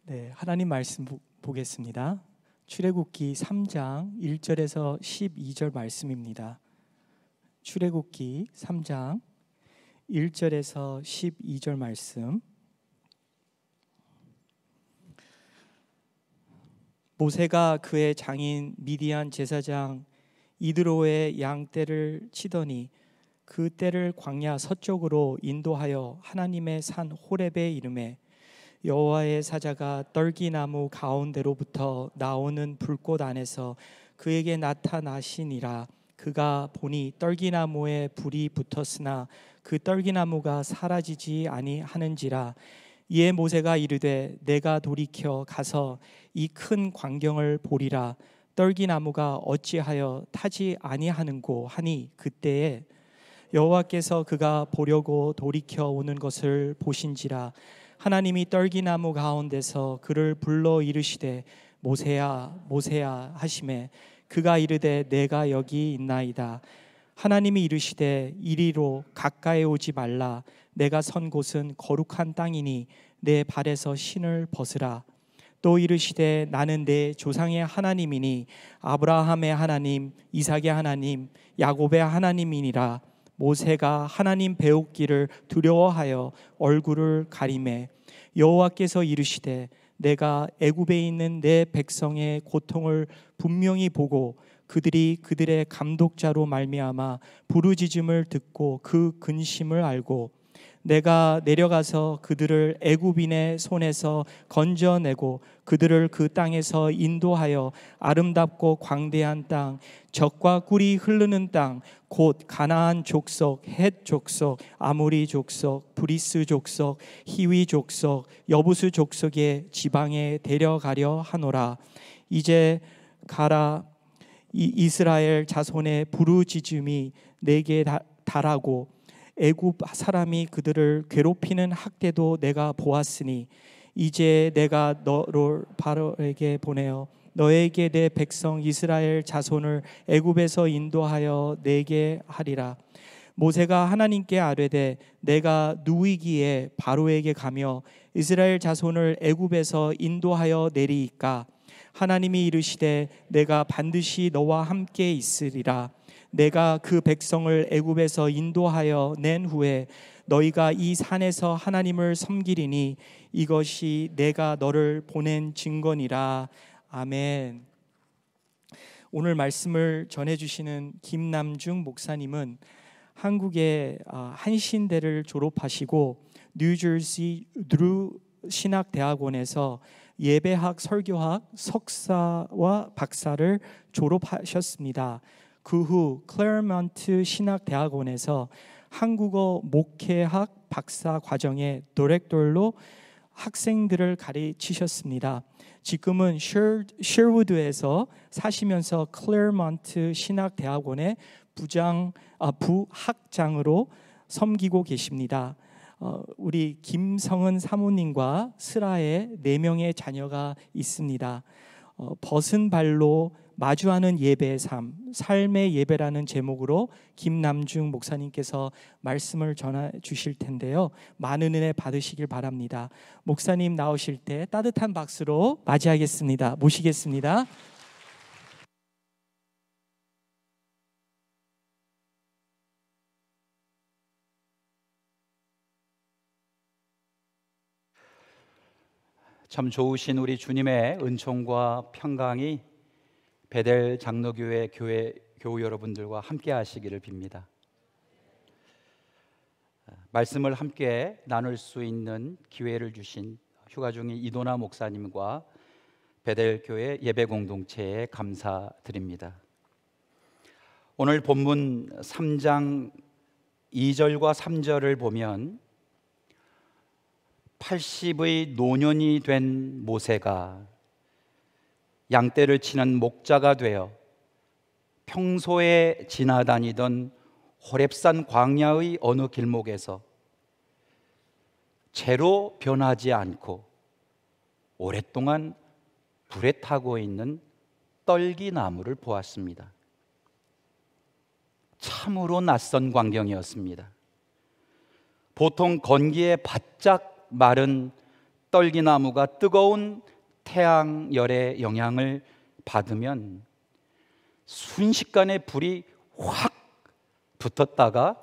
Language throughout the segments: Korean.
네, 하나님 말씀 보겠습니다. 출애굽기 3장 1절에서 12절 말씀입니다. 출애굽기 3장 1절에서 12절 말씀. 모세가 그의 장인 미디안 제사장 이드로의 양떼를 치더니 그 떼를 광야 서쪽으로 인도하여 하나님의 산 호렙에 이르매 여호와의 사자가 떨기나무 가운데로부터 나오는 불꽃 안에서 그에게 나타나시니라. 그가 보니 떨기나무에 불이 붙었으나 그 떨기나무가 사라지지 아니하는지라. 이에 모세가 이르되 내가 돌이켜 가서 이 큰 광경을 보리라. 떨기나무가 어찌하여 타지 아니하는고 하니 그때에 여호와께서 그가 보려고 돌이켜 오는 것을 보신지라. 하나님이 떨기나무 가운데서 그를 불러 이르시되 모세야 모세야 하시매 그가 이르되 내가 여기 있나이다. 하나님이 이르시되 이리로 가까이 오지 말라. 내가 선 곳은 거룩한 땅이니 내 발에서 신을 벗으라. 또 이르시되 나는 내 조상의 하나님이니 아브라함의 하나님 이삭의 하나님 야곱의 하나님이니라. 모세가 하나님 배우기를 두려워하여 얼굴을 가리매 여호와께서 이르시되 내가 애굽에 있는 내 백성의 고통을 분명히 보고 그들이 그들의 감독자로 말미암아 부르짖음을 듣고 그 근심을 알고 내가 내려가서 그들을 애굽인의 손에서 건져내고 그들을 그 땅에서 인도하여 아름답고 광대한 땅 젖과 꿀이 흐르는 땅 곧 가나안 족속, 헷 족속, 아모리 족속, 브리스 족속, 히위 족속, 여부스 족속의 지방에 데려가려 하노라. 이제 가라. 이스라엘 자손의 부르짖음이 내게 달하고 애굽 사람이 그들을 괴롭히는 학대도 내가 보았으니 이제 내가 너를 바로에게 보내어 너에게 내 백성 이스라엘 자손을 애굽에서 인도하여 내게 하리라. 모세가 하나님께 아뢰되 내가 누이기에 바로에게 가며 이스라엘 자손을 애굽에서 인도하여 내리이까. 하나님이 이르시되 내가 반드시 너와 함께 있으리라. 내가 그 백성을 애굽에서 인도하여 낸 후에 너희가 이 산에서 하나님을 섬기리니 이것이 내가 너를 보낸 증거니라. 아멘. 오늘 말씀을 전해주시는 김남중 목사님은 한국의 한신대를 졸업하시고 뉴저지 드루 신학대학원에서 예배학 설교학 석사와 박사를 졸업하셨습니다. 그 후 클레어먼트 신학대학원에서 한국어 목회학 박사 과정의 디렉터로 학생들을 가르치셨습니다. 지금은 셔우드에서 사시면서 클레어먼트 신학대학원의 부학장으로 섬기고 계십니다. 우리 김성은 사모님과 슬아에 4명의 자녀가 있습니다. 벗은 발로 마주하는 예배의 삶, 삶의 예배라는 제목으로 김남중 목사님께서 말씀을 전해 주실 텐데요. 많은 은혜 받으시길 바랍니다. 목사님 나오실 때 따뜻한 박수로 맞이하겠습니다. 모시겠습니다. 참 좋으신 우리 주님의 은총과 평강이 베델 장로교회 교우 여러분들과 함께 하시기를 빕니다. 말씀을 함께 나눌 수 있는 기회를 주신 휴가 중인 이도나 목사님과 베델 교회 예배 공동체에 감사드립니다. 오늘 본문 3장 2절과 3절을 보면 80의 노년이 된 모세가 양떼를 치는 목자가 되어 평소에 지나다니던 호렙산 광야의 어느 길목에서 채로 변하지 않고 오랫동안 불에 타고 있는 떨기나무를 보았습니다. 참으로 낯선 광경이었습니다. 보통 건기에 바짝 마른 떨기나무가 뜨거운 태양열의 영향을 받으면 순식간에 불이 확 붙었다가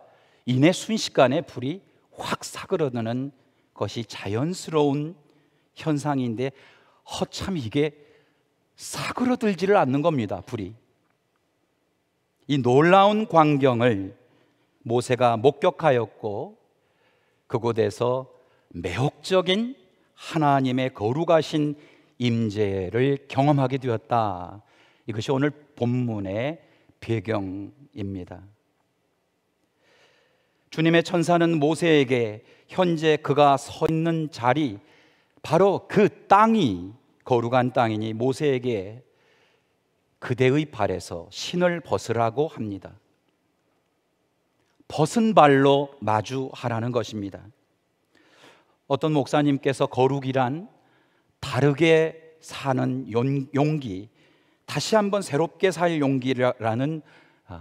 이내 순식간에 불이 확 사그러드는 것이 자연스러운 현상인데 참 이게 사그러들지를 않는 겁니다. 불이. 이 놀라운 광경을 모세가 목격하였고 그곳에서 매혹적인 하나님의 거룩하신 임재를 경험하게 되었다. 이것이 오늘 본문의 배경입니다. 주님의 천사는 모세에게 현재 그가 서 있는 자리, 바로 그 땅이 거룩한 땅이니 모세에게 그대의 발에서 신을 벗으라고 합니다. 벗은 발로 마주하라는 것입니다. 어떤 목사님께서 거룩이란 다르게 사는 용기, 다시 한번 새롭게 살 용기라는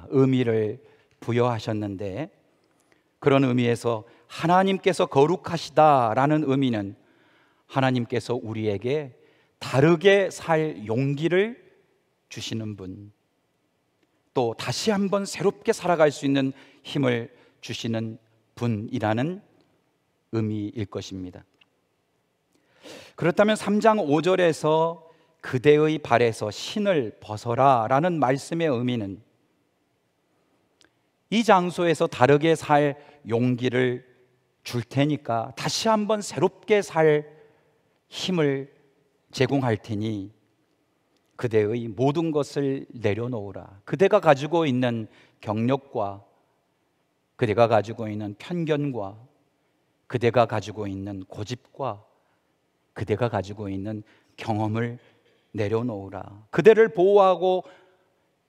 의미를 부여하셨는데, 그런 의미에서 하나님께서 거룩하시다라는 의미는 하나님께서 우리에게 다르게 살 용기를 주시는 분, 또 다시 한번 새롭게 살아갈 수 있는 힘을 주시는 분이라는 의미일 것입니다. 그렇다면 3장 5절에서 그대의 발에서 신을 벗어라 라는 말씀의 의미는 이 장소에서 다르게 살 용기를 줄 테니까, 다시 한번 새롭게 살 힘을 제공할 테니 그대의 모든 것을 내려놓으라. 그대가 가지고 있는 경력과 그대가 가지고 있는 편견과 그대가 가지고 있는 고집과 그대가 가지고 있는 경험을 내려놓으라. 그대를 보호하고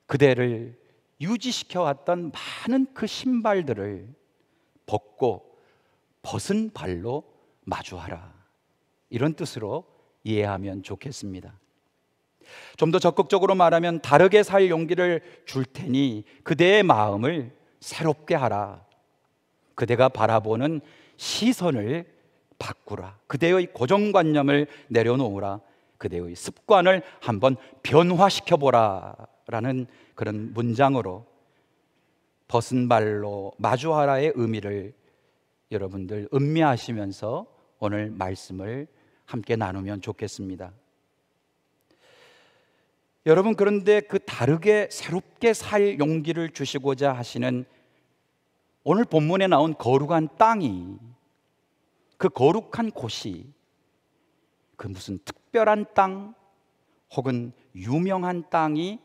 그대를 유지시켜 왔던 많은 그 신발들을 벗고 벗은 발로 마주하라. 이런 뜻으로 이해하면 좋겠습니다. 좀 더 적극적으로 말하면 다르게 살 용기를 줄 테니 그대의 마음을 새롭게 하라. 그대가 바라보는 시선을 바꾸라. 그대의 고정관념을 내려놓으라. 그대의 습관을 한번 변화시켜보라 라는 그런 문장으로 벗은 발로 마주하라의 의미를 여러분들 음미하시면서 오늘 말씀을 함께 나누면 좋겠습니다. 여러분, 그런데 그 다르게 새롭게 살 용기를 주시고자 하시는 오늘 본문에 나온 거룩한 땅이, 그 거룩한 곳이 그 무슨 특별한 땅 혹은 유명한 땅이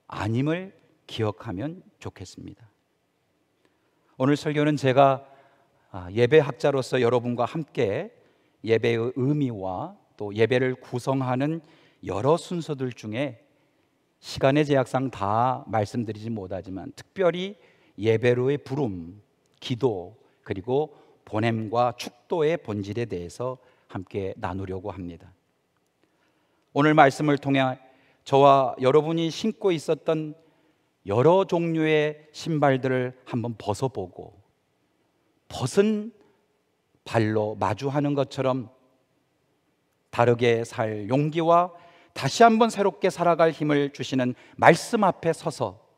아님을 기억하면 좋겠습니다. 오늘 설교는 제가 예배학자로서 여러분과 함께 예배의 의미와 또 예배를 구성하는 여러 순서들 중에 시간의 제약상 다 말씀드리지 못하지만 특별히 예배로의 부름, 기도, 그리고 보냄과 축도의 본질에 대해서 함께 나누려고 합니다. 오늘 말씀을 통해 저와 여러분이 신고 있었던 여러 종류의 신발들을 한번 벗어보고 벗은 발로 마주하는 것처럼 다르게 살 용기와 다시 한번 새롭게 살아갈 힘을 주시는 말씀 앞에 서서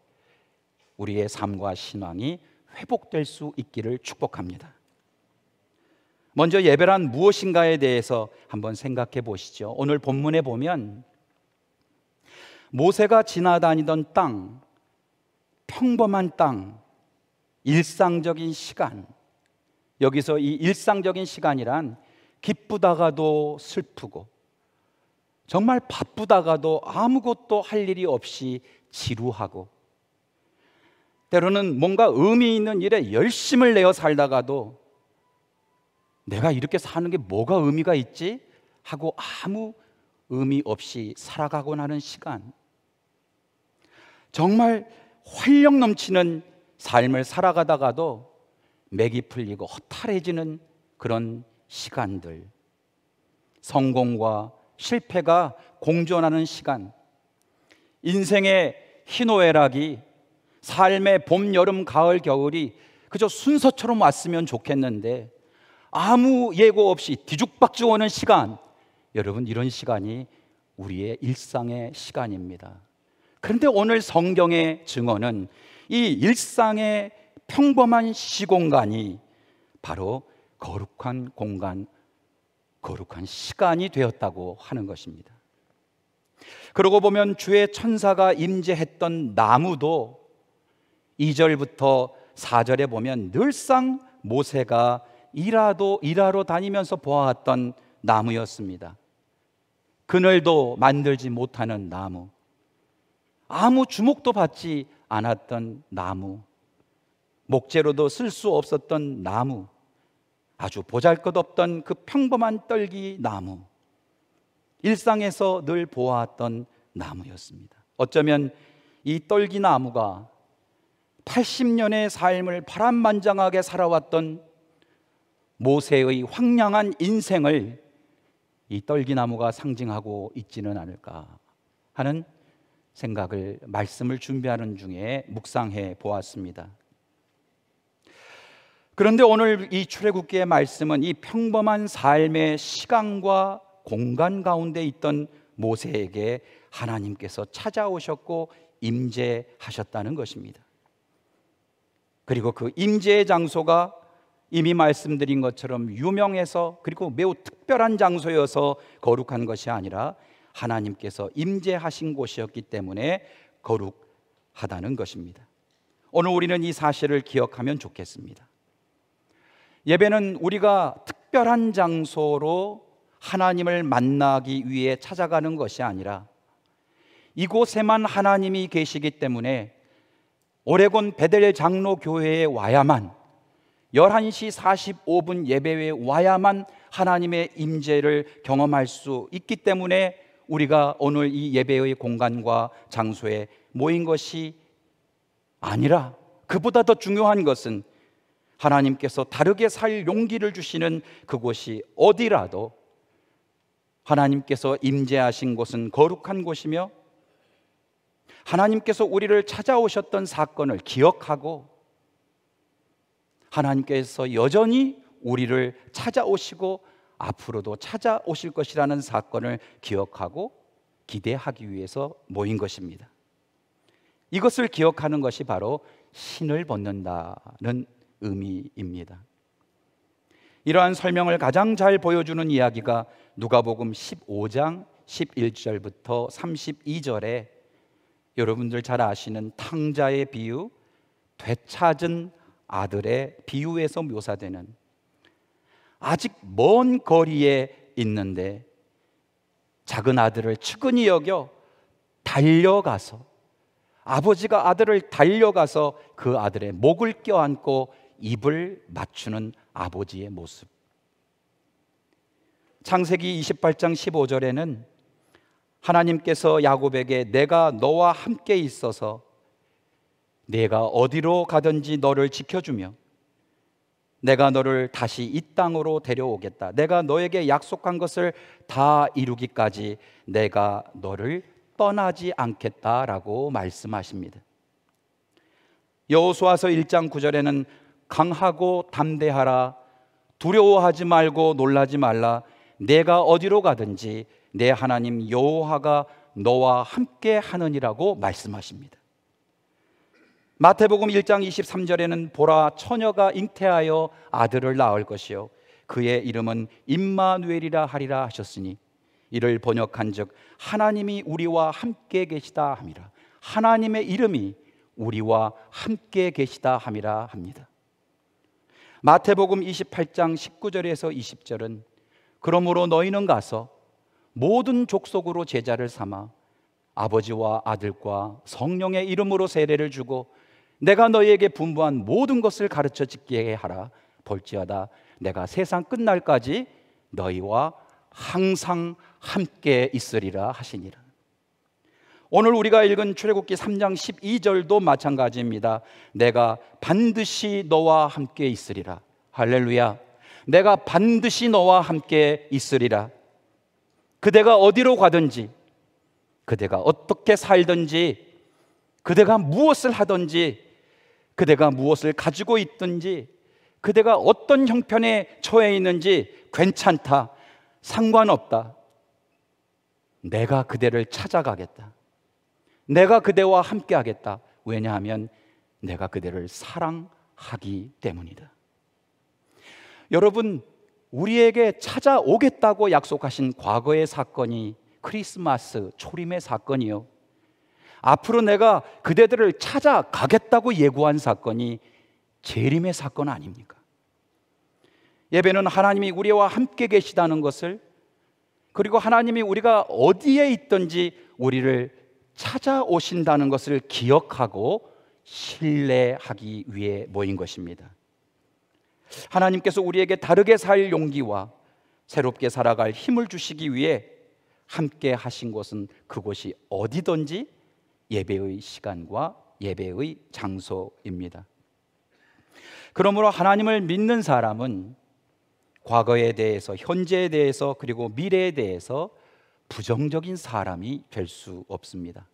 우리의 삶과 신앙이 회복될 수 있기를 축복합니다. 먼저 예배란 무엇인가에 대해서 한번 생각해 보시죠. 오늘 본문에 보면 모세가 지나다니던 땅, 평범한 땅, 일상적인 시간, 여기서 이 일상적인 시간이란 기쁘다가도 슬프고 정말 바쁘다가도 아무것도 할 일이 없이 지루하고 때로는 뭔가 의미 있는 일에 열심을 내어 살다가도 내가 이렇게 사는 게 뭐가 의미가 있지? 하고 아무 의미 없이 살아가곤 하는 시간, 정말 활력 넘치는 삶을 살아가다가도 맥이 풀리고 허탈해지는 그런 시간들, 성공과 실패가 공존하는 시간, 인생의 희노애락이, 삶의 봄, 여름, 가을, 겨울이 그저 순서처럼 왔으면 좋겠는데 아무 예고 없이 뒤죽박죽 오는 시간, 여러분, 이런 시간이 우리의 일상의 시간입니다. 그런데 오늘 성경의 증언은 이 일상의 평범한 시공간이 바로 거룩한 공간, 거룩한 시간이 되었다고 하는 것입니다. 그러고 보면 주의 천사가 임재했던 나무도 2절부터 4절에 보면 늘상 모세가 일하러 다니면서 보아왔던 나무였습니다. 그늘도 만들지 못하는 나무, 아무 주목도 받지 않았던 나무, 목재로도 쓸 수 없었던 나무, 아주 보잘것없던 그 평범한 떨기 나무, 일상에서 늘 보아왔던 나무였습니다. 어쩌면 이 떨기 나무가 80년의 삶을 파란만장하게 살아왔던 모세의 황량한 인생을 이 떨기나무가 상징하고 있지는 않을까 하는 생각을, 말씀을 준비하는 중에 묵상해 보았습니다. 그런데 오늘 이 출애굽기의 말씀은 이 평범한 삶의 시간과 공간 가운데 있던 모세에게 하나님께서 찾아오셨고 임재하셨다는 것입니다. 그리고 그 임재의 장소가 이미 말씀드린 것처럼 유명해서, 그리고 매우 특별한 장소여서 거룩한 것이 아니라 하나님께서 임재하신 곳이었기 때문에 거룩하다는 것입니다. 오늘 우리는 이 사실을 기억하면 좋겠습니다. 예배는 우리가 특별한 장소로 하나님을 만나기 위해 찾아가는 것이 아니라 이곳에만 하나님이 계시기 때문에 오레곤 베델 장로교회에 와야만, 11시 45분 예배에 와야만 하나님의 임재를 경험할 수 있기 때문에 우리가 오늘 이 예배의 공간과 장소에 모인 것이 아니라, 그보다 더 중요한 것은 하나님께서 다르게 살 용기를 주시는 그곳이 어디라도 하나님께서 임재하신 곳은 거룩한 곳이며, 하나님께서 우리를 찾아오셨던 사건을 기억하고 하나님께서 여전히 우리를 찾아오시고 앞으로도 찾아오실 것이라는 사건을 기억하고 기대하기 위해서 모인 것입니다. 이것을 기억하는 것이 바로 신을 벗는다는 의미입니다. 이러한 설명을 가장 잘 보여주는 이야기가 누가복음 15장 11절부터 32절에 여러분들 잘 아시는 탕자의 비유, 되찾은 아들의 비유에서 묘사되는, 아직 먼 거리에 있는데 작은 아들을 측은히 여겨 달려가서, 아버지가 아들을 달려가서 그 아들의 목을 껴안고 입을 맞추는 아버지의 모습. 창세기 28장 15절에는 하나님께서 야곱에게 내가 너와 함께 있어서 내가 어디로 가든지 너를 지켜주며 내가 너를 다시 이 땅으로 데려오겠다, 내가 너에게 약속한 것을 다 이루기까지 내가 너를 떠나지 않겠다라고 말씀하십니다. 여호수아서 1장 9절에는 강하고 담대하라, 두려워하지 말고 놀라지 말라, 내가 어디로 가든지 내 하나님 여호와가 너와 함께 하느니라고 말씀하십니다. 마태복음 1장 23절에는 보라, 처녀가 잉태하여 아들을 낳을 것이요 그의 이름은 임마누엘이라 하리라 하셨으니 이를 번역한즉 하나님이 우리와 함께 계시다 함이라. 하나님의 이름이 우리와 함께 계시다 함이라 합니다. 마태복음 28장 19절에서 20절은 그러므로 너희는 가서 모든 족속으로 제자를 삼아 아버지와 아들과 성령의 이름으로 세례를 주고 내가 너희에게 분부한 모든 것을 가르쳐 지키게 하라. 볼지어다 내가 세상 끝날까지 너희와 항상 함께 있으리라 하시니라. 오늘 우리가 읽은 출애굽기 3장 12절도 마찬가지입니다. 내가 반드시 너와 함께 있으리라. 할렐루야. 내가 반드시 너와 함께 있으리라. 그대가 어디로 가든지, 그대가 어떻게 살든지, 그대가 무엇을 하든지, 그대가 무엇을 가지고 있든지, 그대가 어떤 형편에 처해 있는지 괜찮다, 상관없다. 내가 그대를 찾아가겠다. 내가 그대와 함께 하겠다. 왜냐하면 내가 그대를 사랑하기 때문이다. 여러분, 우리에게 찾아오겠다고 약속하신 과거의 사건이 크리스마스 초림의 사건이요, 앞으로 내가 그대들을 찾아가겠다고 예고한 사건이 재림의 사건 아닙니까? 예배는 하나님이 우리와 함께 계시다는 것을, 그리고 하나님이 우리가 어디에 있든지 우리를 찾아오신다는 것을 기억하고 신뢰하기 위해 모인 것입니다. 하나님께서 우리에게 다르게 살 용기와 새롭게 살아갈 힘을 주시기 위해 함께 하신 곳은 그곳이 어디든지 예배의 시간과 예배의 장소입니다. 그러므로 하나님을 믿는 사람은 과거에 대해서, 현재에 대해서, 그리고 미래에 대해서 부정적인 사람이 될 수 없습니다.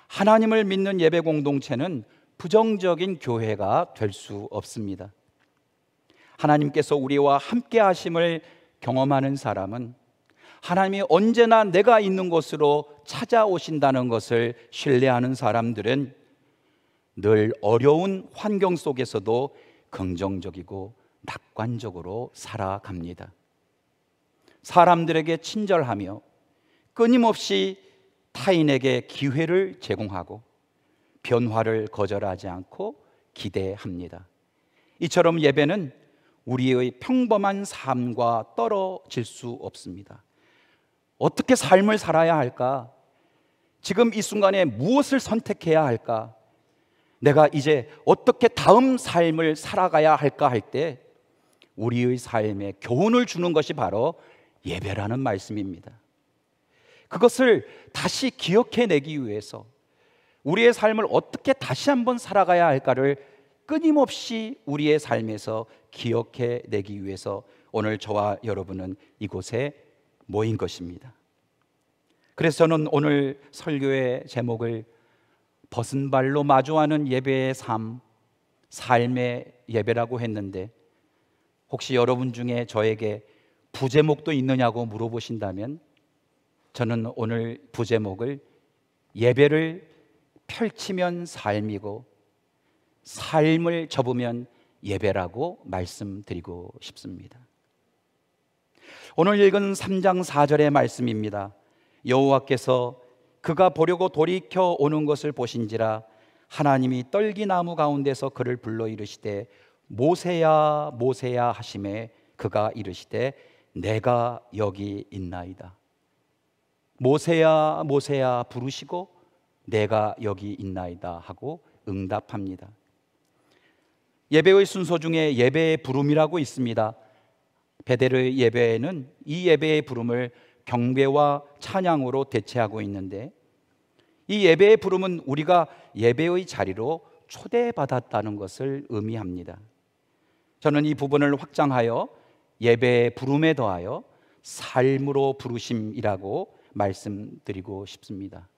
하나님을 믿는 예배 공동체는 부정적인 교회가 될 수 없습니다. 하나님께서 우리와 함께 하심을 경험하는 사람은 하나님이 언제나 내가 있는 곳으로 찾아오신다는 것을 신뢰하는 사람들은 늘 어려운 환경 속에서도 긍정적이고 낙관적으로 살아갑니다. 사람들에게 친절하며 끊임없이 타인에게 기회를 제공하고 변화를 거절하지 않고 기대합니다. 이처럼 예배는 우리의 평범한 삶과 떨어질 수 없습니다. 어떻게 삶을 살아야 할까? 지금 이 순간에 무엇을 선택해야 할까? 내가 이제 어떻게 다음 삶을 살아가야 할까 할 때 우리의 삶에 교훈을 주는 것이 바로 예배라는 말씀입니다. 그것을 다시 기억해내기 위해서 우리의 삶을 어떻게 다시 한번 살아가야 할까를 끊임없이 우리의 삶에서 기억해내기 위해서 오늘 저와 여러분은 이곳에 모인 것입니다. 그래서 저는 오늘 설교의 제목을 벗은 발로 마주하는 예배의 삶, 삶의 예배라고 했는데, 혹시 여러분 중에 저에게 부제목도 있느냐고 물어보신다면 저는 오늘 부제목을 예배를 펼치면 삶이고 삶을 접으면 예배라고 말씀드리고 싶습니다. 오늘 읽은 3장 4절의 말씀입니다. 여호와께서 그가 보려고 돌이켜 오는 것을 보신지라 하나님이 떨기나무 가운데서 그를 불러 이르시되 모세야 모세야 하시매 그가 이르시되 내가 여기 있나이다. 모세야 모세야 부르시고 내가 여기 있나이다 하고 응답합니다. 예배의 순서 중에 예배의 부름이라고 있습니다. 베델의 예배에는 이 예배의 부름을 경배와 찬양으로 대체하고 있는데, 이 예배의 부름은 우리가 예배의 자리로 초대받았다는 것을 의미합니다. 저는 이 부분을 확장하여 예배의 부름에 더하여 삶으로 부르심이라고 말씀드리고 싶습니다.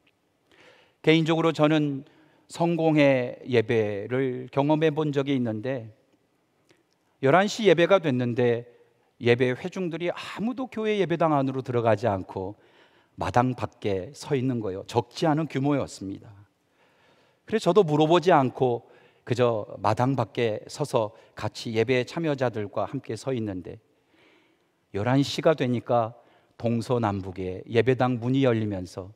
개인적으로 저는 성공회 예배를 경험해 본 적이 있는데, 11시 예배가 됐는데 예배 회중들이 아무도 교회 예배당 안으로 들어가지 않고 마당 밖에 서 있는 거예요. 적지 않은 규모였습니다. 그래서 저도 물어보지 않고 그저 마당 밖에 서서 같이 예배 참여자들과 함께 서 있는데 11시가 되니까 동서남북에 예배당 문이 열리면서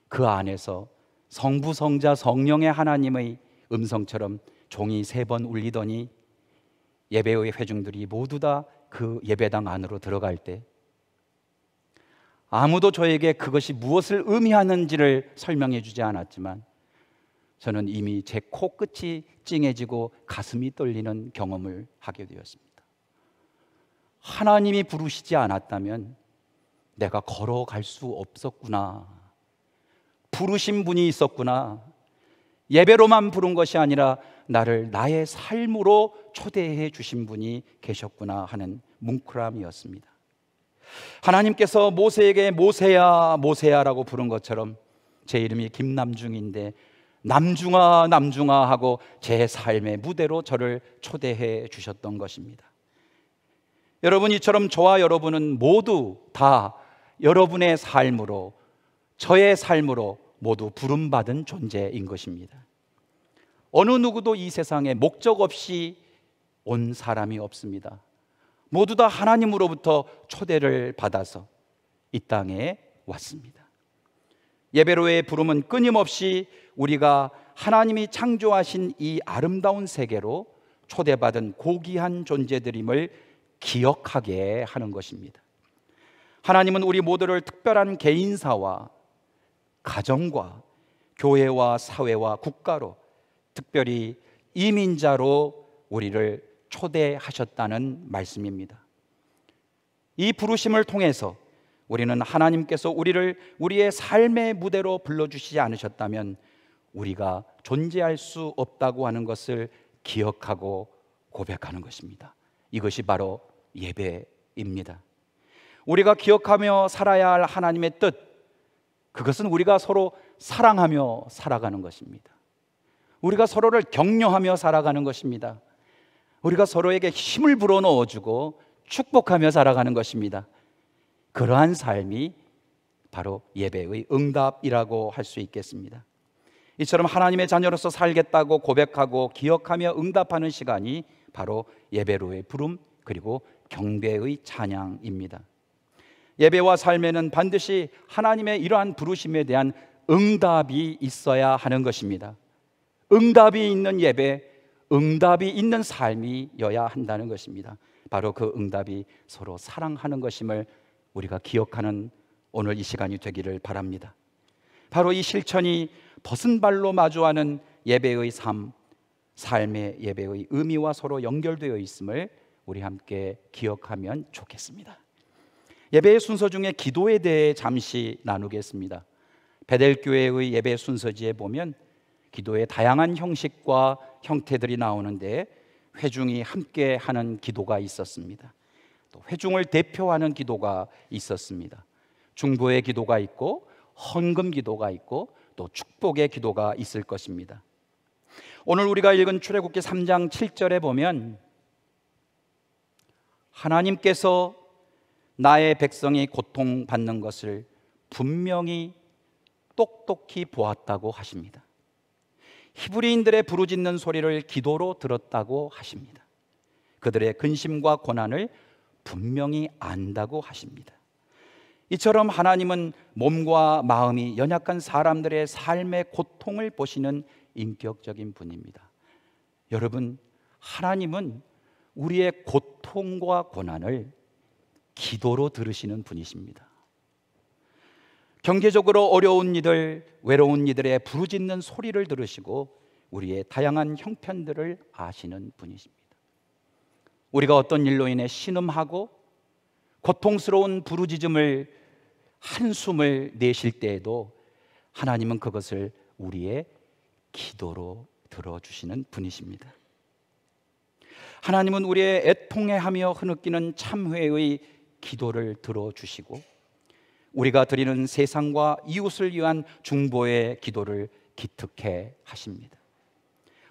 그 안에서 성부, 성자, 성령의 하나님의 음성처럼 종이 3번 울리더니 예배의 회중들이 모두 다 그 예배당 안으로 들어갈 때 아무도 저에게 그것이 무엇을 의미하는지를 설명해 주지 않았지만 저는 이미 제 코끝이 찡해지고 가슴이 떨리는 경험을 하게 되었습니다. 하나님이 부르시지 않았다면 내가 걸어갈 수 없었구나. 부르신 분이 있었구나. 예배로만 부른 것이 아니라 나를 나의 삶으로 초대해 주신 분이 계셨구나 하는 뭉클함이었습니다. 하나님께서 모세에게 모세야 모세야라고 부른 것처럼 제 이름이 김남중인데 남중아 남중아 하고 제 삶의 무대로 저를 초대해 주셨던 것입니다. 여러분, 이처럼 저와 여러분은 모두 다 여러분의 삶으로, 저의 삶으로 모두 부름받은 존재인 것입니다. 어느 누구도 이 세상에 목적 없이 온 사람이 없습니다. 모두 다 하나님으로부터 초대를 받아서 이 땅에 왔습니다. 예배로의 부름은 끊임없이 우리가 하나님이 창조하신 이 아름다운 세계로 초대받은 고귀한 존재들임을 기억하게 하는 것입니다. 하나님은 우리 모두를 특별한 개인사와 가정과 교회와 사회와 국가로, 특별히 이민자로 우리를 초대하셨다는 말씀입니다. 이 부르심을 통해서 우리는 하나님께서 우리를 우리의 삶의 무대로 불러주시지 않으셨다면 우리가 존재할 수 없다고 하는 것을 기억하고 고백하는 것입니다. 이것이 바로 예배입니다. 우리가 기억하며 살아야 할 하나님의 뜻, 그것은 우리가 서로 사랑하며 살아가는 것입니다. 우리가 서로를 격려하며 살아가는 것입니다. 우리가 서로에게 힘을 불어넣어주고 축복하며 살아가는 것입니다. 그러한 삶이 바로 예배의 응답이라고 할 수 있겠습니다. 이처럼 하나님의 자녀로서 살겠다고 고백하고 기억하며 응답하는 시간이 바로 예배로의 부름, 그리고 경배의 찬양입니다. 예배와 삶에는 반드시 하나님의 이러한 부르심에 대한 응답이 있어야 하는 것입니다. 응답이 있는 예배, 응답이 있는 삶이어야 한다는 것입니다. 바로 그 응답이 서로 사랑하는 것임을 우리가 기억하는 오늘 이 시간이 되기를 바랍니다. 바로 이 실천이 벗은 발로 마주하는 예배의 삶의 예배의 의미와 서로 연결되어 있음을 우리 함께 기억하면 좋겠습니다. 예배의 순서 중에 기도에 대해 잠시 나누겠습니다. 베델교회의 예배 순서지에 보면 기도의 다양한 형식과 형태들이 나오는데 회중이 함께 하는 기도가 있었습니다. 또 회중을 대표하는 기도가 있었습니다. 중보의 기도가 있고 헌금 기도가 있고 또 축복의 기도가 있을 것입니다. 오늘 우리가 읽은 출애굽기 3장 7절에 보면 하나님께서 나의 백성이 고통받는 것을 분명히 똑똑히 보았다고 하십니다. 히브리인들의 부르짖는 소리를 기도로 들었다고 하십니다. 그들의 근심과 고난을 분명히 안다고 하십니다. 이처럼 하나님은 몸과 마음이 연약한 사람들의 삶의 고통을 보시는 인격적인 분입니다. 여러분, 하나님은 우리의 고통과 고난을 기도로 들으시는 분이십니다. 경제적으로 어려운 이들, 외로운 이들의 부르짖는 소리를 들으시고 우리의 다양한 형편들을 아시는 분이십니다. 우리가 어떤 일로 인해 신음하고 고통스러운 부르짖음을 한숨을 내쉴 때에도 하나님은 그것을 우리의 기도로 들어주시는 분이십니다. 하나님은 우리의 애통해하며 흐느끼는 참회의 기도를 들어주시고 우리가 드리는 세상과 이웃을 위한 중보의 기도를 기특해 하십니다.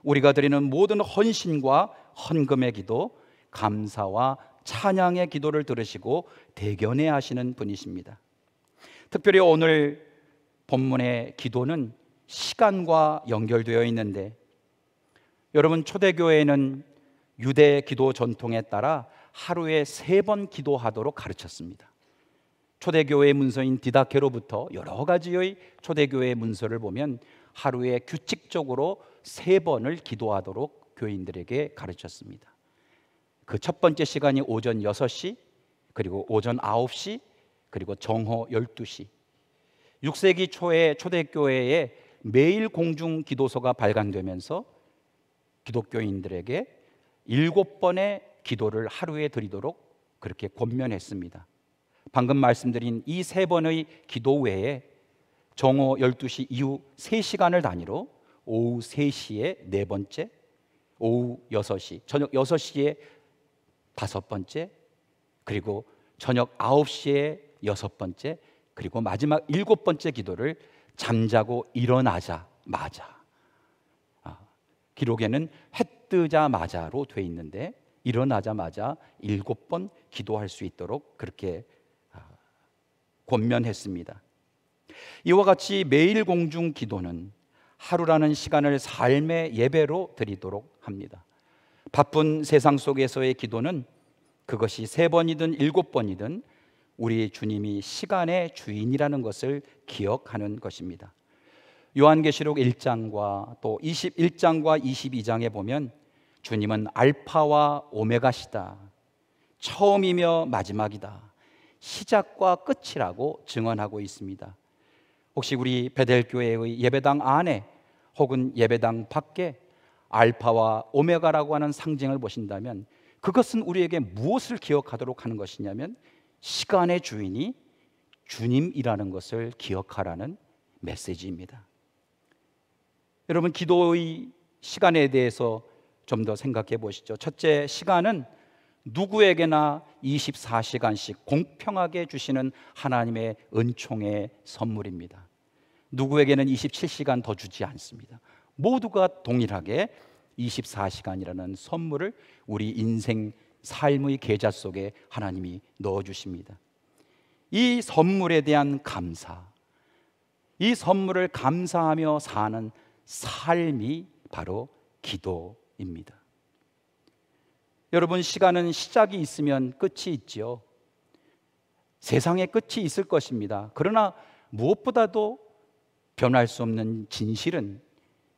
우리가 드리는 모든 헌신과 헌금의 기도, 감사와 찬양의 기도를 들으시고 대견해 하시는 분이십니다. 특별히 오늘 본문의 기도는 시간과 연결되어 있는데, 여러분, 초대교회는 유대 기도 전통에 따라 하루에 3번 기도하도록 가르쳤습니다. 초대교회의 문서인 디다케로부터 여러 가지의 초대교회의 문서를 보면 하루에 규칙적으로 3번을 기도하도록 교인들에게 가르쳤습니다. 그 첫 번째 시간이 오전 6시, 그리고 오전 9시, 그리고 정오 12시. 6세기 초에 초대교회에 매일 공중 기도서가 발간되면서 기독교인들에게 7번의 기도를 하루에 드리도록 그렇게 권면했습니다. 방금 말씀드린 이 3번의 기도 외에 정오 12시 이후 3시간을 단위로 오후 3시에 4번째, 오후 6시, 저녁 6시에 5번째, 그리고 저녁 9시에 6번째, 그리고 마지막 7번째 기도를 잠자고 일어나자마자, 기록에는 해 뜨자마자로 돼 있는데 일어나자마자 7번 기도할 수 있도록 그렇게 권면했습니다. 이와 같이 매일 공중 기도는 하루라는 시간을 삶의 예배로 드리도록 합니다. 바쁜 세상 속에서의 기도는 그것이 3번이든 7번이든 우리 주님이 시간의 주인이라는 것을 기억하는 것입니다. 요한계시록 1장과 또 21장과 22장에 보면 주님은 알파와 오메가시다, 처음이며 마지막이다, 시작과 끝이라고 증언하고 있습니다. 혹시 우리 베델교회의 예배당 안에 혹은 예배당 밖에 알파와 오메가라고 하는 상징을 보신다면 그것은 우리에게 무엇을 기억하도록 하는 것이냐면 시간의 주인이 주님이라는 것을 기억하라는 메시지입니다. 여러분, 기도의 시간에 대해서 좀 더 생각해 보시죠. 첫째, 시간은 누구에게나 24시간씩 공평하게 주시는 하나님의 은총의 선물입니다. 누구에게는 27시간 더 주지 않습니다. 모두가 동일하게 24시간이라는 선물을 우리 인생 삶의 계좌 속에 하나님이 넣어주십니다. 이 선물에 대한 감사, 이 선물을 감사하며 사는 삶이 바로 기도입니다. 여러분, 시간은 시작이 있으면 끝이 있지요. 세상에 끝이 있을 것입니다. 그러나 무엇보다도 변할 수 없는 진실은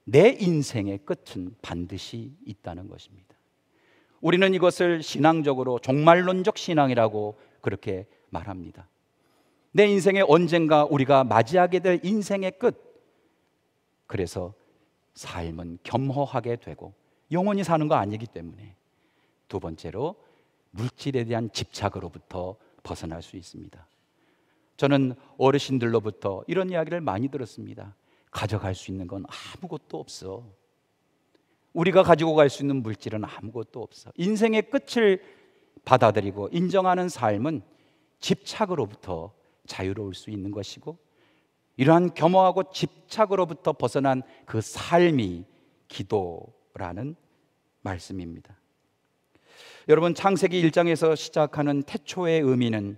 내 인생의 끝은 반드시 있다는 것입니다. 우리는 이것을 신앙적으로 종말론적 신앙이라고 그렇게 말합니다. 내 인생에 언젠가 우리가 맞이하게 될 인생의 끝, 그래서 삶은 겸허하게 되고 영원히 사는 거 아니기 때문에 두 번째로 물질에 대한 집착으로부터 벗어날 수 있습니다. 저는 어르신들로부터 이런 이야기를 많이 들었습니다. 가져갈 수 있는 건 아무것도 없어. 우리가 가지고 갈 수 있는 물질은 아무것도 없어. 인생의 끝을 받아들이고 인정하는 삶은 집착으로부터 자유로울 수 있는 것이고, 이러한 겸허하고 집착으로부터 벗어난 그 삶이 기도라는 말씀입니다. 여러분, 창세기 1장에서 시작하는 태초의 의미는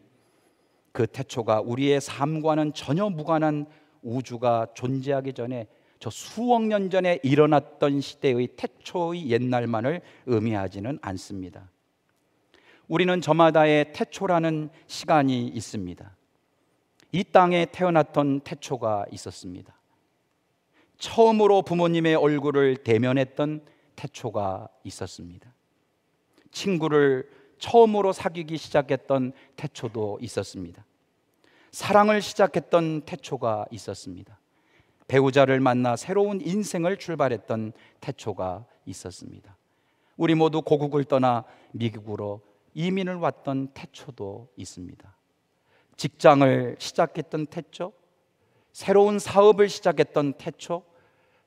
그 태초가 우리의 삶과는 전혀 무관한 우주가 존재하기 전에 저 수억 년 전에 일어났던 시대의 태초의 옛날만을 의미하지는 않습니다. 우리는 저마다의 태초라는 시간이 있습니다. 이 땅에 태어났던 태초가 있었습니다. 처음으로 부모님의 얼굴을 대면했던 태초가 있었습니다. 친구를 처음으로 사귀기 시작했던 태초도 있었습니다. 사랑을 시작했던 태초가 있었습니다. 배우자를 만나 새로운 인생을 출발했던 태초가 있었습니다. 우리 모두 고국을 떠나 미국으로 이민을 왔던 태초도 있습니다. 직장을 시작했던 태초, 새로운 사업을 시작했던 태초,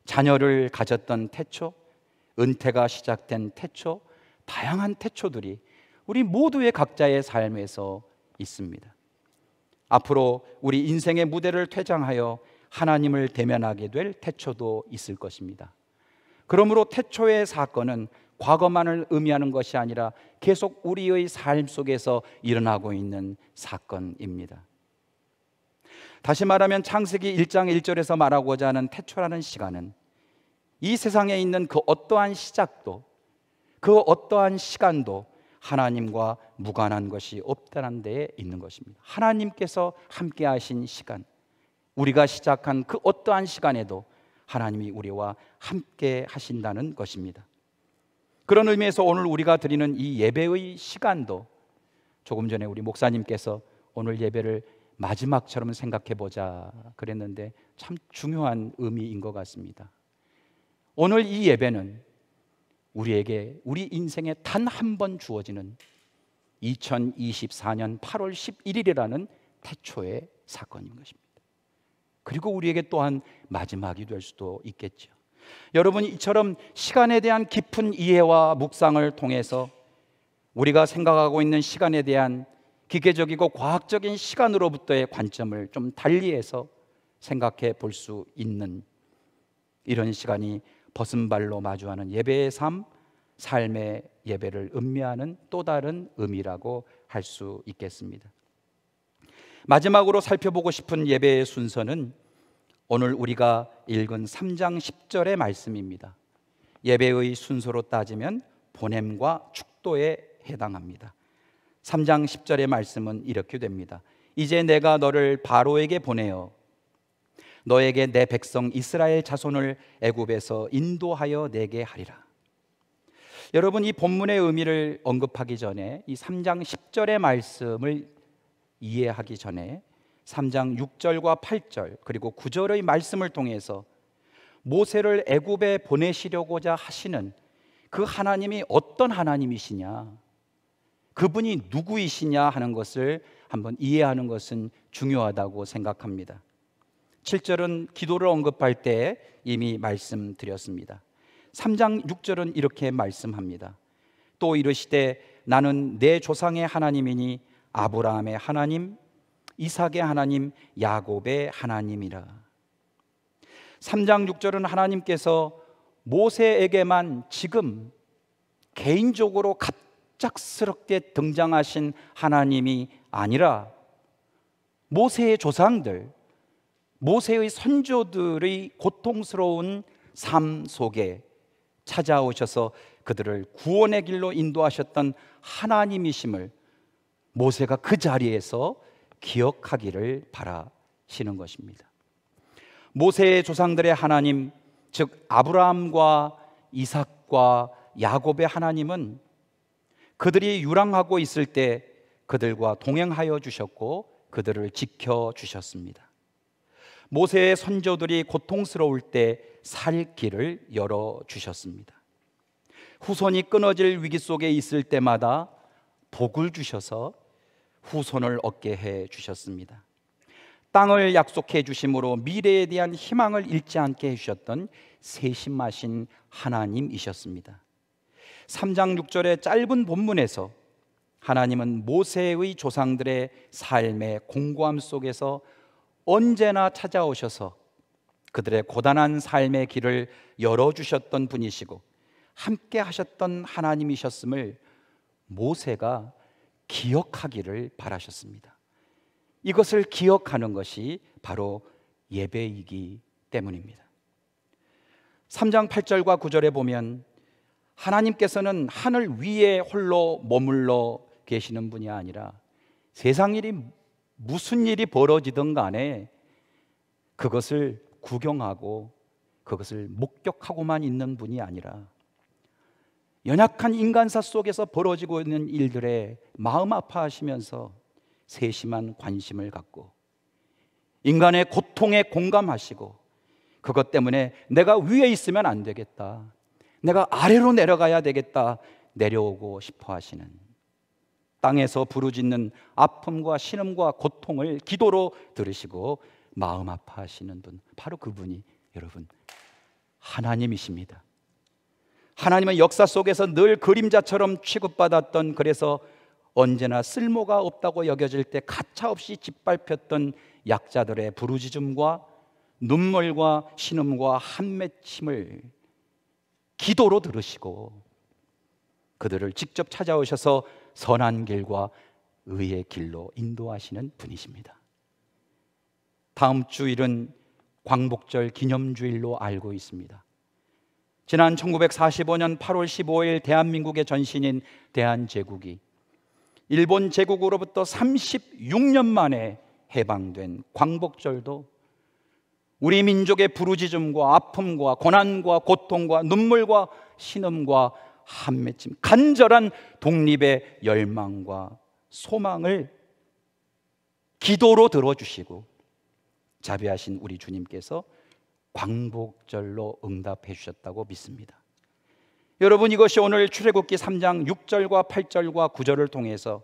자녀를 가졌던 태초, 은퇴가 시작된 태초, 다양한 태초들이 우리 모두의 각자의 삶에서 있습니다. 앞으로 우리 인생의 무대를 퇴장하여 하나님을 대면하게 될 태초도 있을 것입니다. 그러므로 태초의 사건은 과거만을 의미하는 것이 아니라 계속 우리의 삶 속에서 일어나고 있는 사건입니다. 다시 말하면 창세기 1장 1절에서 말하고자 하는 태초라는 시간은 이 세상에 있는 그 어떠한 시작도, 그 어떠한 시간도 하나님과 무관한 것이 없다는 데에 있는 것입니다. 하나님께서 함께 하신 시간, 우리가 시작한 그 어떠한 시간에도 하나님이 우리와 함께 하신다는 것입니다. 그런 의미에서 오늘 우리가 드리는 이 예배의 시간도 조금 전에 우리 목사님께서 오늘 예배를 마지막처럼 생각해 보자 그랬는데 참 중요한 의미인 것 같습니다. 오늘 이 예배는 우리에게 우리 인생에 단 한 번 주어지는 2024년 8월 11일이라는 태초의 사건인 것입니다. 그리고 우리에게 또한 마지막이 될 수도 있겠죠. 여러분, 이처럼 시간에 대한 깊은 이해와 묵상을 통해서 우리가 생각하고 있는 시간에 대한 기계적이고 과학적인 시간으로부터의 관점을 좀 달리해서 생각해 볼 수 있는 이런 시간이 벗은 발로 마주하는 예배의 삶, 삶의 예배를 음미하는 또 다른 의미라고 할 수 있겠습니다. 마지막으로 살펴보고 싶은 예배의 순서는 오늘 우리가 읽은 3장 10절의 말씀입니다. 예배의 순서로 따지면 보냄과 축도에 해당합니다. 3장 10절의 말씀은 이렇게 됩니다. 이제 내가 너를 바로에게 보내어 너에게 내 백성 이스라엘 자손을 애굽에서 인도하여 내게 하리라. 여러분, 이 본문의 의미를 언급하기 전에 이 3장 10절의 말씀을 이해하기 전에 3장 6절과 8절 그리고 9절의 말씀을 통해서 모세를 애굽에 보내시려고자 하시는 그 하나님이 어떤 하나님이시냐, 그분이 누구이시냐 하는 것을 한번 이해하는 것은 중요하다고 생각합니다. 7절은 기도를 언급할 때 이미 말씀드렸습니다. 3장 6절은 이렇게 말씀합니다. 또 이르시되 나는 내 조상의 하나님이니 아브라함의 하나님, 이삭의 하나님, 야곱의 하나님이라. 3장 6절은 하나님께서 모세에게만 지금 개인적으로 갑작스럽게 등장하신 하나님이 아니라 모세의 조상들, 모세의 선조들의 고통스러운 삶 속에 찾아오셔서 그들을 구원의 길로 인도하셨던 하나님이심을 모세가 그 자리에서 기억하기를 바라시는 것입니다. 모세의 조상들의 하나님, 즉 아브라함과 이삭과 야곱의 하나님은 그들이 유랑하고 있을 때 그들과 동행하여 주셨고 그들을 지켜주셨습니다. 모세의 선조들이 고통스러울 때 살 길을 열어주셨습니다. 후손이 끊어질 위기 속에 있을 때마다 복을 주셔서 후손을 얻게 해주셨습니다. 땅을 약속해 주심으로 미래에 대한 희망을 잃지 않게 해주셨던 세심하신 하나님이셨습니다. 3장 6절의 짧은 본문에서 하나님은 모세의 조상들의 삶의 공고함 속에서 언제나 찾아오셔서 그들의 고단한 삶의 길을 열어주셨던 분이시고 함께 하셨던 하나님이셨음을 모세가 기억하기를 바라셨습니다. 이것을 기억하는 것이 바로 예배이기 때문입니다. 3장 8절과 9절에 보면 하나님께서는 하늘 위에 홀로 머물러 계시는 분이 아니라 세상 일이 무슨 일이 벌어지든 간에 그것을 구경하고 그것을 목격하고만 있는 분이 아니라 연약한 인간사 속에서 벌어지고 있는 일들에 마음 아파하시면서 세심한 관심을 갖고 인간의 고통에 공감하시고 그것 때문에 내가 위에 있으면 안 되겠다, 내가 아래로 내려가야 되겠다, 내려오고 싶어 하시는, 땅에서 부르짖는 아픔과 신음과 고통을 기도로 들으시고 마음 아파하시는 분, 바로 그분이 여러분 하나님이십니다. 하나님은 역사 속에서 늘 그림자처럼 취급받았던, 그래서 언제나 쓸모가 없다고 여겨질 때 가차없이 짓밟혔던 약자들의 부르짖음과 눈물과 신음과 한맺힘을 기도로 들으시고 그들을 직접 찾아오셔서 선한 길과 의의 길로 인도하시는 분이십니다. 다음 주일은 광복절 기념주일로 알고 있습니다. 지난 1945년 8월 15일 대한민국의 전신인 대한제국이 일본 제국으로부터 36년 만에 해방된 광복절도 우리 민족의 부르짖음과 아픔과 고난과 고통과 눈물과 신음과 한맺힘, 간절한 독립의 열망과 소망을 기도로 들어주시고 자비하신 우리 주님께서 광복절로 응답해 주셨다고 믿습니다. 여러분, 이것이 오늘 출애굽기 3장 6절과 8절과 9절을 통해서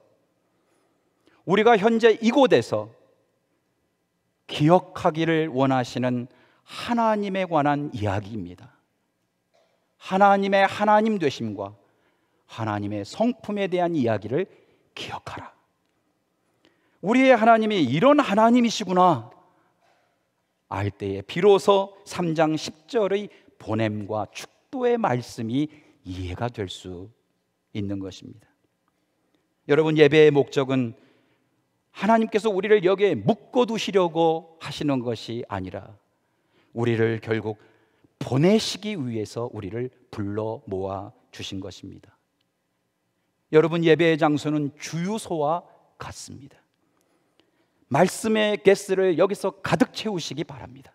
우리가 현재 이곳에서 기억하기를 원하시는 하나님에 관한 이야기입니다. 하나님의 하나님 되심과 하나님의 성품에 대한 이야기를 기억하라. 우리의 하나님이 이런 하나님이시구나 알 때에 비로소 3장 10절의 보냄과 축도의 말씀이 이해가 될 수 있는 것입니다. 여러분, 예배의 목적은 하나님께서 우리를 여기에 묶어두시려고 하시는 것이 아니라 우리를 결국 보내시기 위해서 우리를 불러 모아 주신 것입니다. 여러분, 예배의 장소는 주유소와 같습니다. 말씀의 가스를 여기서 가득 채우시기 바랍니다.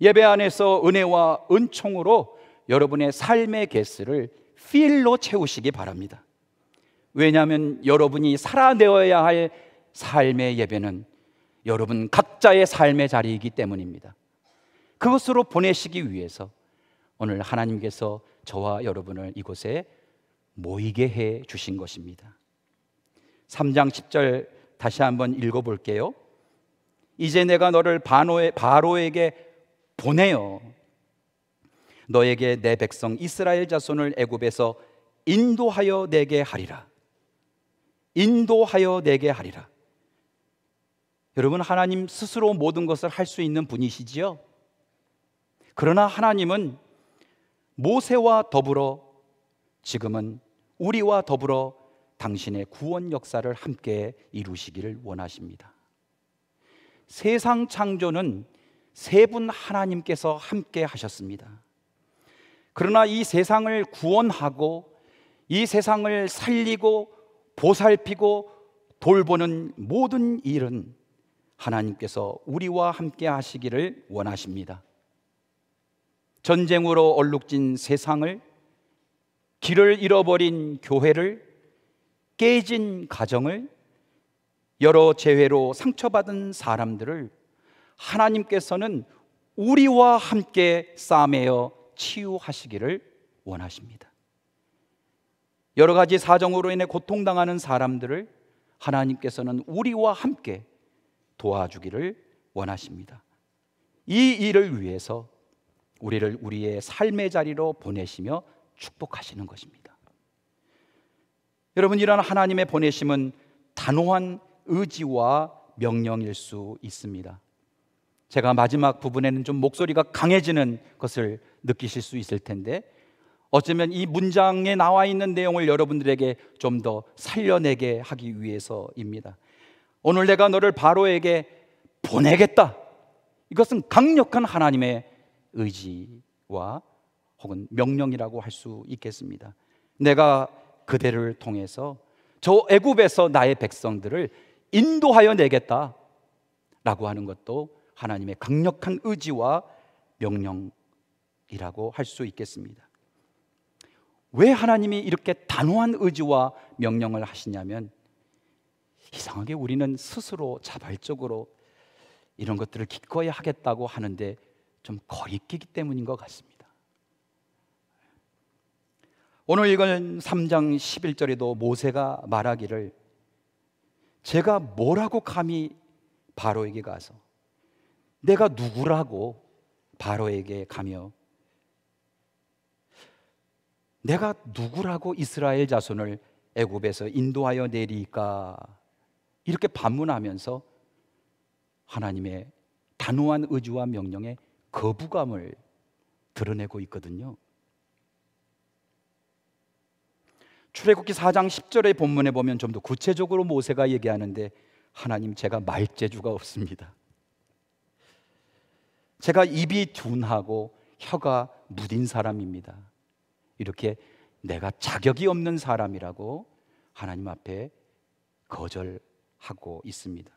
예배 안에서 은혜와 은총으로 여러분의 삶의 가스를 필로 채우시기 바랍니다. 왜냐하면 여러분이 살아내어야 할 삶의 예배는 여러분 각자의 삶의 자리이기 때문입니다. 그것으로 보내시기 위해서 오늘 하나님께서 저와 여러분을 이곳에 모이게 해 주신 것입니다. 3장 10절 다시 한번 읽어볼게요. 이제 내가 너를 바로에게 보내어 너에게 내 백성 이스라엘 자손을 애굽에서 인도하여 내게 하리라. 인도하여 내게 하리라. 여러분, 하나님 스스로 모든 것을 할 수 있는 분이시지요. 그러나 하나님은 모세와 더불어 지금은 우리와 더불어 당신의 구원 역사를 함께 이루시기를 원하십니다. 세상 창조는 세 분 하나님께서 함께 하셨습니다. 그러나 이 세상을 구원하고 이 세상을 살리고 보살피고 돌보는 모든 일은 하나님께서 우리와 함께 하시기를 원하십니다. 전쟁으로 얼룩진 세상을, 길을 잃어버린 교회를, 깨진 가정을, 여러 재회로 상처받은 사람들을 하나님께서는 우리와 함께 싸매어 치유하시기를 원하십니다. 여러 가지 사정으로 인해 고통당하는 사람들을 하나님께서는 우리와 함께 도와주기를 원하십니다. 이 일을 위해서 우리를 우리의 삶의 자리로 보내시며 축복하시는 것입니다. 여러분, 이런 하나님의 보내심은 단호한 의지와 명령일 수 있습니다. 제가 마지막 부분에는 좀 목소리가 강해지는 것을 느끼실 수 있을 텐데, 어쩌면 이 문장에 나와 있는 내용을 여러분들에게 좀 더 살려내게 하기 위해서입니다. 오늘 내가 너를 바로에게 보내겠다. 이것은 강력한 하나님의 의지와 혹은 명령이라고 할 수 있겠습니다. 내가 그대를 통해서 저 애굽에서 나의 백성들을 인도하여 내겠다 라고 하는 것도 하나님의 강력한 의지와 명령이라고 할 수 있겠습니다. 왜 하나님이 이렇게 단호한 의지와 명령을 하시냐면, 이상하게 우리는 스스로 자발적으로 이런 것들을 기꺼이 하겠다고 하는데 좀 거리끼기 때문인 것 같습니다. 오늘 읽은 3장 11절에도 모세가 말하기를, 제가 뭐라고 감히 바로에게 가서, 내가 누구라고 바로에게 가며, 내가 누구라고 이스라엘 자손을 애굽에서 인도하여 내리까, 이렇게 반문하면서 하나님의 단호한 의지와 명령에 거부감을 드러내고 있거든요. 출애굽기 4장 10절의 본문에 보면 좀 더 구체적으로 모세가 얘기하는데, 하나님, 제가 말재주가 없습니다. 제가 입이 둔하고 혀가 무딘 사람입니다. 이렇게 내가 자격이 없는 사람이라고 하나님 앞에 거절하고 있습니다.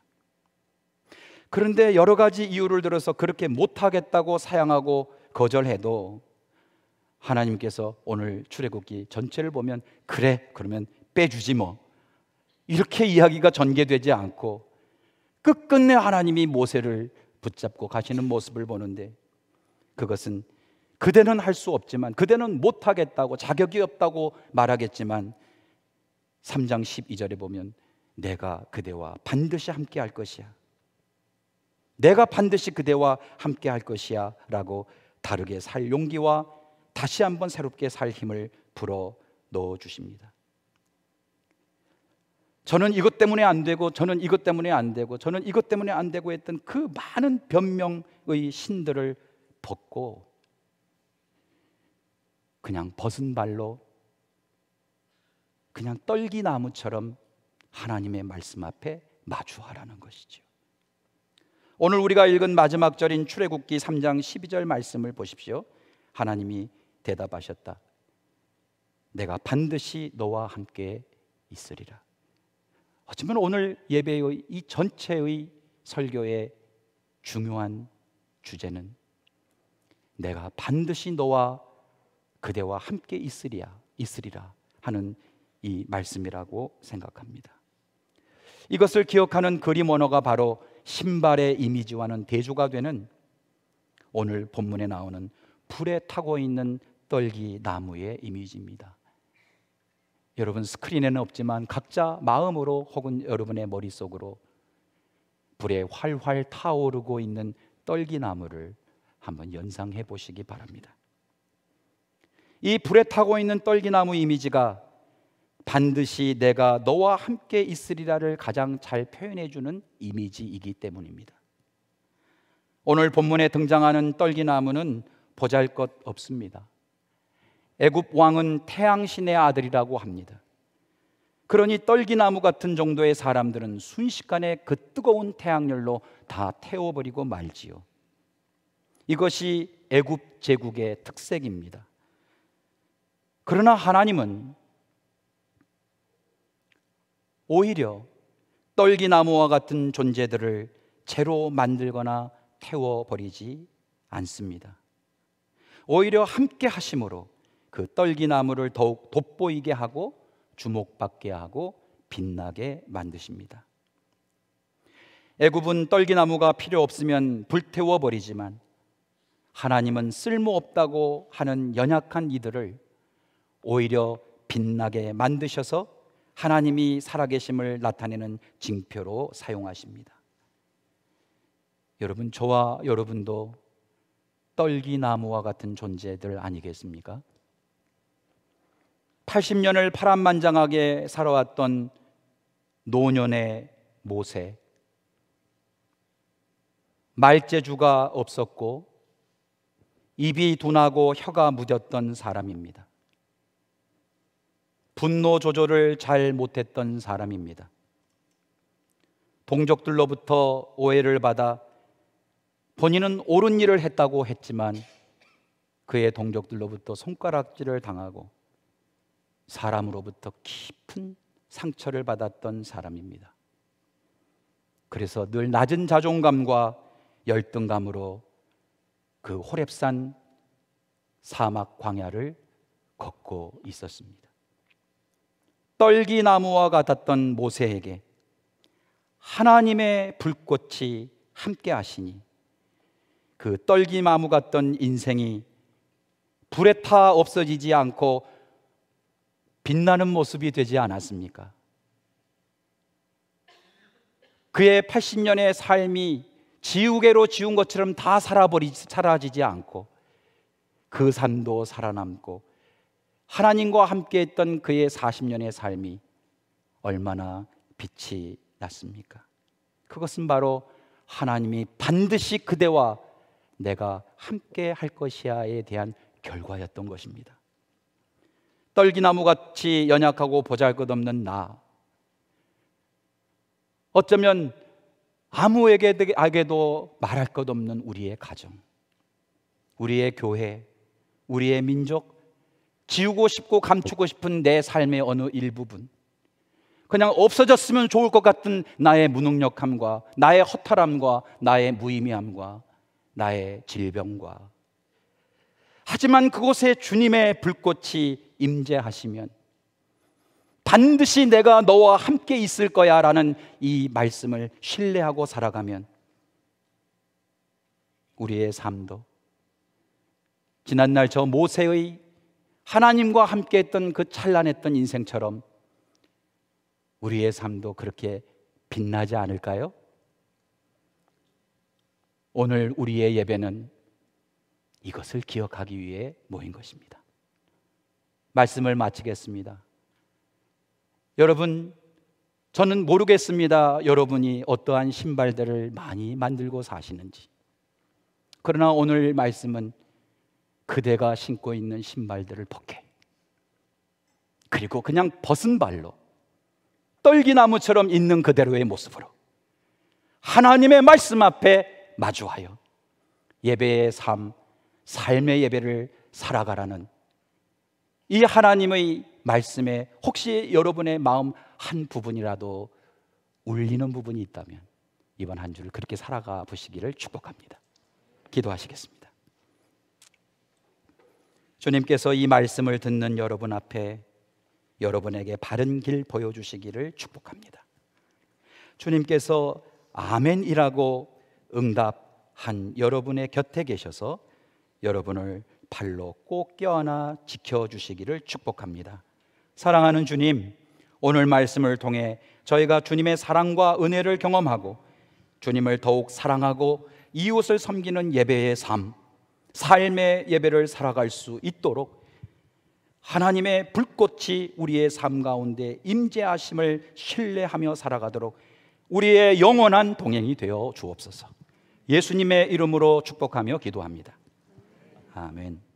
그런데 여러 가지 이유를 들어서 그렇게 못하겠다고 사양하고 거절해도 하나님께서 오늘 출애굽기 전체를 보면, 그래, 그러면 빼주지 뭐, 이렇게 이야기가 전개되지 않고 끝끝내 하나님이 모세를 붙잡고 가시는 모습을 보는데, 그것은 그대는 할 수 없지만, 그대는 못하겠다고, 자격이 없다고 말하겠지만 3장 12절에 보면 내가 그대와 반드시 함께 할 것이야, 내가 반드시 그대와 함께 할 것이야 라고 다르게 살 용기와 다시 한번 새롭게 살 힘을 불어 넣어 주십니다. 저는 이것 때문에 안 되고, 저는 이것 때문에 안 되고, 저는 이것 때문에 안 되고 했던 그 많은 변명의 신들을 벗고 그냥 벗은 발로, 그냥 떨기나무처럼 하나님의 말씀 앞에 마주하라는 것이죠. 오늘 우리가 읽은 마지막 절인 출애굽기 3장 12절 말씀을 보십시오. 하나님이 대답하셨다. 내가 반드시 너와 함께 있으리라. 어쩌면 오늘 예배의 이 전체의 설교의 중요한 주제는 내가 반드시 너와 그대와 함께 있으리라 하는 이 말씀이라고 생각합니다. 이것을 기억하는 그림 언어가 바로 신발의 이미지와는 대조가 되는 오늘 본문에 나오는 불에 타고 있는 떨기 나무의 이미지입니다. 여러분 스크린에는 없지만 각자 마음으로 혹은 여러분의 머릿속으로 불에 활활 타오르고 있는 떨기 나무를 한번 연상해 보시기 바랍니다. 이 불에 타고 있는 떨기 나무 이미지가 반드시 내가 너와 함께 있으리라를 가장 잘 표현해 주는 이미지이기 때문입니다. 오늘 본문에 등장하는 떨기 나무는 보잘것 없습니다. 애굽 왕은 태양신의 아들이라고 합니다. 그러니 떨기나무 같은 정도의 사람들은 순식간에 그 뜨거운 태양열로 다 태워버리고 말지요. 이것이 애굽 제국의 특색입니다. 그러나 하나님은 오히려 떨기나무와 같은 존재들을 재로 만들거나 태워버리지 않습니다. 오히려 함께 하심으로 그 떨기나무를 더욱 돋보이게 하고 주목받게 하고 빛나게 만드십니다. 애굽은 떨기나무가 필요 없으면 불태워버리지만 하나님은 쓸모없다고 하는 연약한 이들을 오히려 빛나게 만드셔서 하나님이 살아계심을 나타내는 징표로 사용하십니다. 여러분, 저와 여러분도 떨기나무와 같은 존재들 아니겠습니까? 80년을 파란만장하게 살아왔던 노년의 모세, 말재주가 없었고 입이 둔하고 혀가 무뎠던 사람입니다. 분노 조절을 잘 못했던 사람입니다. 동족들로부터 오해를 받아 본인은 옳은 일을 했다고 했지만 그의 동족들로부터 손가락질을 당하고 사람으로부터 깊은 상처를 받았던 사람입니다. 그래서 늘 낮은 자존감과 열등감으로 그 호렙산 사막 광야를 걷고 있었습니다. 떨기나무와 같았던 모세에게 하나님의 불꽃이 함께 하시니 그 떨기나무 같던 인생이 불에 타 없어지지 않고 빛나는 모습이 되지 않았습니까? 그의 80년의 삶이 지우개로 지운 것처럼 다 사라지지 않고 그 삶도 살아남고 하나님과 함께 했던 그의 40년의 삶이 얼마나 빛이 났습니까? 그것은 바로 하나님이 반드시 그대와 내가 함께 할 것이야에 대한 결과였던 것입니다. 떨기나무같이 연약하고 보잘것없는 나, 어쩌면 아무에게도 말할 것 없는 우리의 가정, 우리의 교회, 우리의 민족, 지우고 싶고 감추고 싶은 내 삶의 어느 일부분, 그냥 없어졌으면 좋을 것 같은 나의 무능력함과 나의 허탈함과 나의 무의미함과 나의 질병과, 하지만 그곳에 주님의 불꽃이 임재하시면 반드시 내가 너와 함께 있을 거야 라는 이 말씀을 신뢰하고 살아가면 우리의 삶도 지난날 저 모세의 하나님과 함께 했던 그 찬란했던 인생처럼 우리의 삶도 그렇게 빛나지 않을까요? 오늘 우리의 예배는 이것을 기억하기 위해 모인 것입니다. 말씀을 마치겠습니다. 여러분, 저는 모르겠습니다. 여러분이 어떠한 신발들을 많이 만들고 사시는지. 그러나 오늘 말씀은 그대가 신고 있는 신발들을 벗게, 그리고 그냥 벗은 발로 떨기나무처럼 있는 그대로의 모습으로 하나님의 말씀 앞에 마주하여 예배의 삶, 삶의 예배를 살아가라는 이 하나님의 말씀에 혹시 여러분의 마음 한 부분이라도 울리는 부분이 있다면 이번 한 주를 그렇게 살아가 보시기를 축복합니다. 기도하시겠습니다. 주님께서 이 말씀을 듣는 여러분 앞에 여러분에게 바른 길 보여주시기를 축복합니다. 주님께서 아멘이라고 응답한 여러분의 곁에 계셔서 여러분을 발로 꼭 껴안아 지켜주시기를 축복합니다. 사랑하는 주님, 오늘 말씀을 통해 저희가 주님의 사랑과 은혜를 경험하고 주님을 더욱 사랑하고 이웃을 섬기는 예배의 삶, 삶의 예배를 살아갈 수 있도록 하나님의 불꽃이 우리의 삶 가운데 임재하심을 신뢰하며 살아가도록 우리의 영원한 동행이 되어 주옵소서. 예수님의 이름으로 축복하며 기도합니다. 아멘.